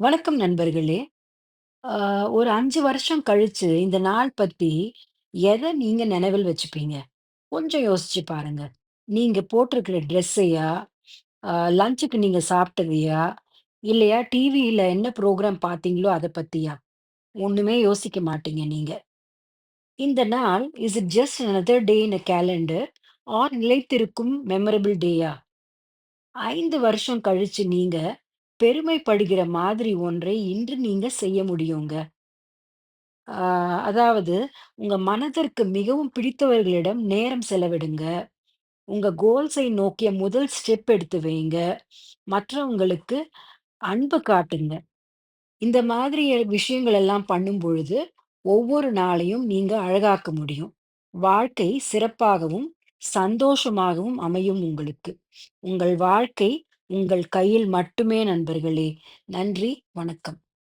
வணக்கம் நண்பர்களே. ஆ ஒரு 5 வருஷம் கழிச்சு இந்த நாள் பத்தி எத நீங்க நினைவில் வச்சுப்பீங்க? கொஞ்சம் யோசிச்சு பாருங்க. நீங்க போட்டிருக்கிற ட்ரெஸ்ஸையா? லஞ்சுக்கு நீங்க சாப்பிட்டதையா? இல்லையா டிவியில என்ன புரோகிராம் பார்த்தீங்களோ அத பத்தியா? ஒண்ணுமே யோசிக்க மாட்டீங்க நீங்க. இந்த நாள் is it just another day in a calendar or நிலைத்திருக்கும் மெமரபிள் டேயா? 5 வருஷம் கழிச்சு நீங்க பெருமைப்படுகிற மாதிரி ஒன்றை இன்று நீங்க செய்ய முடியுங்க. ஆ, அதாவது உங்க மனதிற்கு மிகவும் பிடித்தவர்களிடம் நேரம் செலவிடுங்க. உங்க கோல்ஸை நோக்கிய முதல் ஸ்டெப் எடுத்து வைங்க. மற்றவங்களுக்கு அன்பு காட்டுங்க. இந்த மாதிரி விஷயங்கள் எல்லாம் பண்ணும் பொழுது, ஒவ்வொரு நாளையும் நீங்க அழகாக்க முடியும். வாழ்க்கை சிறப்பாகவும், சந்தோஷமாகவும் அமையும் உங்களுக்கு. உங்கள் வாழ்க்கை உங்கள் கையில் மட்டுமே நண்பர்களே. நன்றி, வணக்கம்.